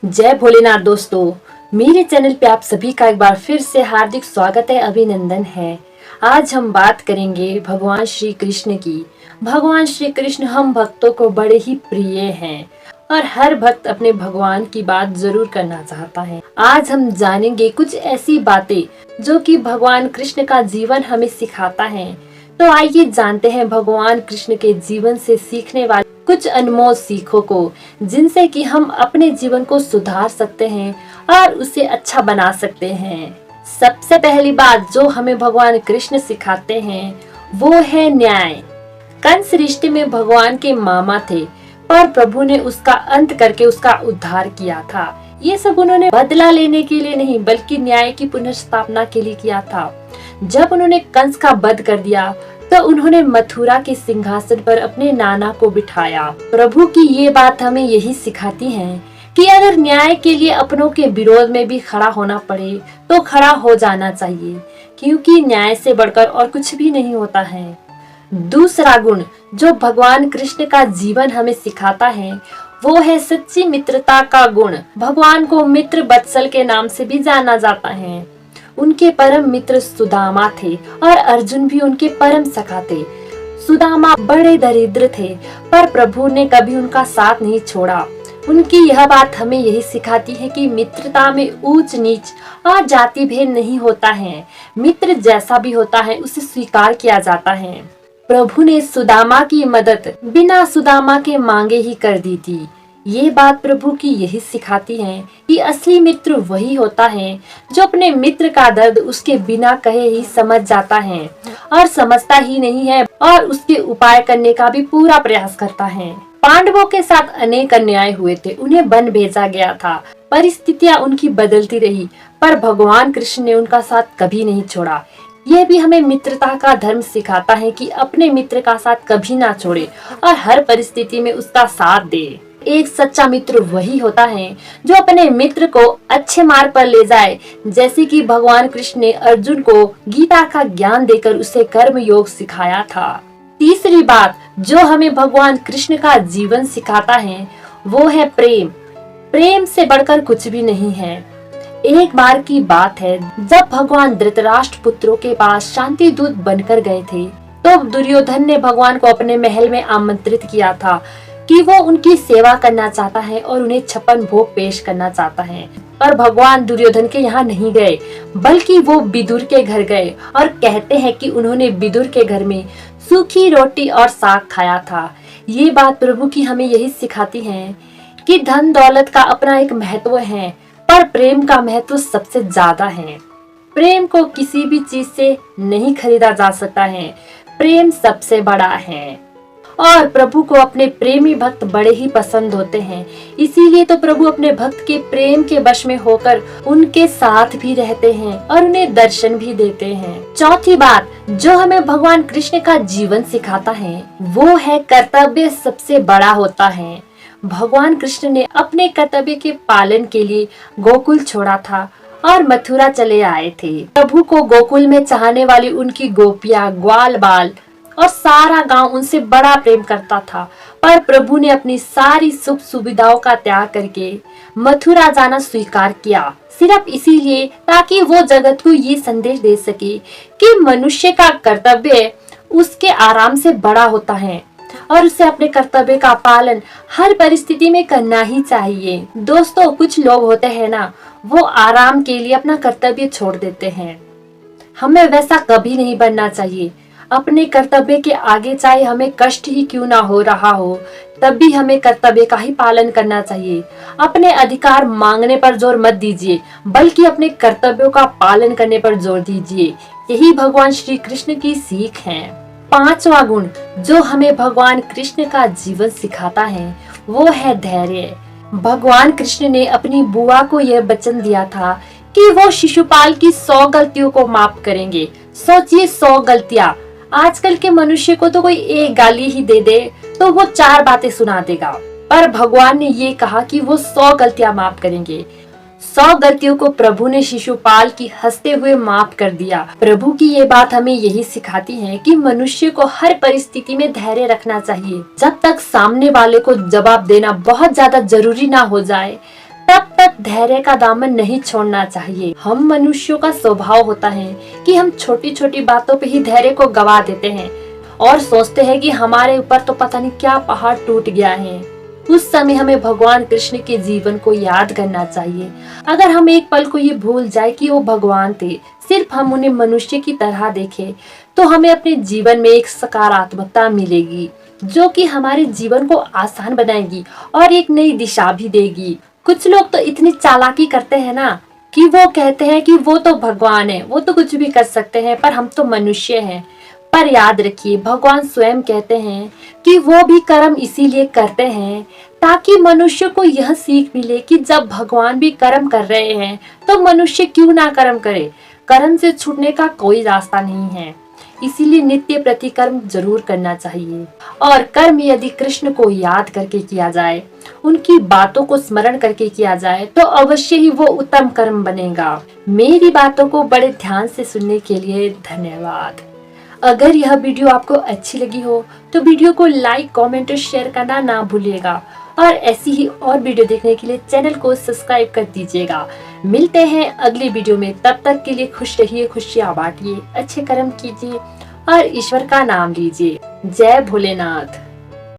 जय भोलेनाथ दोस्तों, मेरे चैनल पे आप सभी का एक बार फिर से हार्दिक स्वागत है, अभिनंदन है। आज हम बात करेंगे भगवान श्री कृष्ण की। भगवान श्री कृष्ण हम भक्तों को बड़े ही प्रिय हैं और हर भक्त अपने भगवान की बात जरूर करना चाहता है। आज हम जानेंगे कुछ ऐसी बातें जो कि भगवान कृष्ण का जीवन हमें सिखाता है। तो आइए जानते हैं भगवान कृष्ण के जीवन से सीखने वाले कुछ अनमोल सीखों को, जिनसे कि हम अपने जीवन को सुधार सकते हैं और उसे अच्छा बना सकते हैं। सबसे पहली बात जो हमें भगवान कृष्ण सिखाते हैं वो है न्याय। कंस रिश्ते में भगवान के मामा थे, पर प्रभु ने उसका अंत करके उसका उद्धार किया था। ये सब उन्होंने बदला लेने के लिए नहीं, बल्कि न्याय की पुनर्स्थापना के लिए किया था। जब उन्होंने कंस का वध कर दिया तो उन्होंने मथुरा के सिंहासन पर अपने नाना को बिठाया। प्रभु की ये बात हमें यही सिखाती है कि अगर न्याय के लिए अपनों के विरोध में भी खड़ा होना पड़े तो खड़ा हो जाना चाहिए, क्योंकि न्याय से बढ़कर और कुछ भी नहीं होता है। दूसरा गुण जो भगवान कृष्ण का जीवन हमें सिखाता है वो है सच्ची मित्रता का गुण। भगवान को मित्र वत्सल के नाम से भी जाना जाता है। उनके परम मित्र सुदामा थे और अर्जुन भी उनके परम सखा थे। सुदामा बड़े दरिद्र थे, पर प्रभु ने कभी उनका साथ नहीं छोड़ा। उनकी यह बात हमें यही सिखाती है कि मित्रता में ऊंच नीच और जाति भेद नहीं होता है। मित्र जैसा भी होता है उसे स्वीकार किया जाता है। प्रभु ने सुदामा की मदद बिना सुदामा के मांगे ही कर दी थी। ये बात प्रभु की यही सिखाती है कि असली मित्र वही होता है जो अपने मित्र का दर्द उसके बिना कहे ही समझ जाता है और समझता ही नहीं है और उसके उपाय करने का भी पूरा प्रयास करता है। पांडवों के साथ अनेक अन्याय हुए थे, उन्हें वन भेजा गया था, परिस्थितियां उनकी बदलती रही, पर भगवान कृष्ण ने उनका साथ कभी नहीं छोड़ा। यह भी हमें मित्रता का धर्म सिखाता है कि अपने मित्र का साथ कभी ना छोड़े और हर परिस्थिति में उसका साथ दे। एक सच्चा मित्र वही होता है जो अपने मित्र को अच्छे मार्ग पर ले जाए, जैसे कि भगवान कृष्ण ने अर्जुन को गीता का ज्ञान देकर उसे कर्म योग सिखाया था। तीसरी बात जो हमें भगवान कृष्ण का जीवन सिखाता है वो है प्रेम। प्रेम से बढ़कर कुछ भी नहीं है। एक बार की बात है, जब भगवान धृतराष्ट्र पुत्रों के पास शांति दूत बनकर गए थे, तो दुर्योधन ने भगवान को अपने महल में आमंत्रित किया था कि वो उनकी सेवा करना चाहता है और उन्हें 56 भोग पेश करना चाहता है। पर भगवान दुर्योधन के यहाँ नहीं गए, बल्कि वो विदुर के घर गए और कहते हैं कि उन्होंने विदुर के घर में सूखी रोटी और साग खाया था। ये बात प्रभु की हमें यही सिखाती है कि धन दौलत का अपना एक महत्व है, पर प्रेम का महत्व सबसे ज्यादा है। प्रेम को किसी भी चीज से नहीं खरीदा जा सकता है। प्रेम सबसे बड़ा है और प्रभु को अपने प्रेमी भक्त बड़े ही पसंद होते हैं। इसीलिए तो प्रभु अपने भक्त के प्रेम के वश में होकर उनके साथ भी रहते हैं और उन्हें दर्शन भी देते हैं। चौथी बात जो हमें भगवान कृष्ण का जीवन सिखाता है वो है कर्तव्य सबसे बड़ा होता है। भगवान कृष्ण ने अपने कर्तव्य के पालन के लिए गोकुल छोड़ा था और मथुरा चले आए थे। प्रभु को गोकुल में चाहने वाली उनकी गोपियां, ग्वाल बाल और सारा गांव उनसे बड़ा प्रेम करता था, पर प्रभु ने अपनी सारी सुख सुविधाओं का त्याग करके मथुरा जाना स्वीकार किया, सिर्फ इसीलिए ताकि वो जगत को ये संदेश दे सके कि मनुष्य का कर्तव्य उसके आराम से बड़ा होता है और उसे अपने कर्तव्य का पालन हर परिस्थिति में करना ही चाहिए। दोस्तों, कुछ लोग होते हैं ना, वो आराम के लिए अपना कर्तव्य छोड़ देते हैं। हमें वैसा कभी नहीं बनना चाहिए। अपने कर्तव्य के आगे चाहे हमें कष्ट ही क्यों ना हो रहा हो, तब भी हमें कर्तव्य का ही पालन करना चाहिए। अपने अधिकार मांगने पर जोर मत दीजिए, बल्कि अपने कर्तव्यों का पालन करने पर जोर दीजिए। यही भगवान श्री कृष्ण की सीख है। पांचवा गुण जो हमें भगवान कृष्ण का जीवन सिखाता है वो है धैर्य। भगवान कृष्ण ने अपनी बुआ को यह वचन दिया था कि वो शिशुपाल की 100 गलतियों को माफ करेंगे। सोचिए, 100 गलतियां। आजकल के मनुष्य को तो कोई एक गाली ही दे दे तो वो 4 बातें सुना देगा, पर भगवान ने ये कहा कि वो 100 गलतियां माफ करेंगे। 100 गलतियों को प्रभु ने शिशुपाल की हंसते हुए माफ कर दिया। प्रभु की ये बात हमें यही सिखाती है कि मनुष्य को हर परिस्थिति में धैर्य रखना चाहिए। जब तक सामने वाले को जवाब देना बहुत ज्यादा जरूरी ना हो जाए, तब तक धैर्य का दामन नहीं छोड़ना चाहिए। हम मनुष्यों का स्वभाव होता है कि हम छोटी छोटी बातों पे ही धैर्य को गवा देते हैं और सोचते हैं कि हमारे ऊपर तो पता नहीं क्या पहाड़ टूट गया है। उस समय हमें भगवान कृष्ण के जीवन को याद करना चाहिए। अगर हम एक पल को ये भूल जाए कि वो भगवान थे, सिर्फ हम उन्हें मनुष्य की तरह देखें, तो हमें अपने जीवन में एक सकारात्मकता मिलेगी जो कि हमारे जीवन को आसान बनाएगी और एक नई दिशा भी देगी। कुछ लोग तो इतनी चालाकी करते हैं ना कि वो कहते हैं कि वो तो भगवान है, वो तो कुछ भी कर सकते हैं, पर हम तो मनुष्य हैं। पर याद रखिए, भगवान स्वयं कहते हैं कि वो भी कर्म इसीलिए करते हैं ताकि मनुष्य को यह सीख मिले कि जब भगवान भी कर्म कर रहे हैं तो मनुष्य क्यों ना कर्म करे। कर्म से छूटने का कोई रास्ता नहीं है, इसीलिए नित्य प्रतिकर्म जरूर करना चाहिए। और कर्म यदि कृष्ण को याद करके किया जाए, उनकी बातों को स्मरण करके किया जाए, तो अवश्य ही वो उत्तम कर्म बनेगा। मेरी बातों को बड़े ध्यान से सुनने के लिए धन्यवाद। अगर यह वीडियो आपको अच्छी लगी हो तो वीडियो को लाइक, कमेंट और शेयर करना ना भूलिएगा और ऐसी ही और वीडियो देखने के लिए चैनल को सब्सक्राइब कर दीजिएगा। मिलते हैं अगली वीडियो में, तब तक के लिए खुश रहिए, खुशियाँ बांटिए, अच्छे कर्म कीजिए और ईश्वर का नाम लीजिए। जय भोलेनाथ।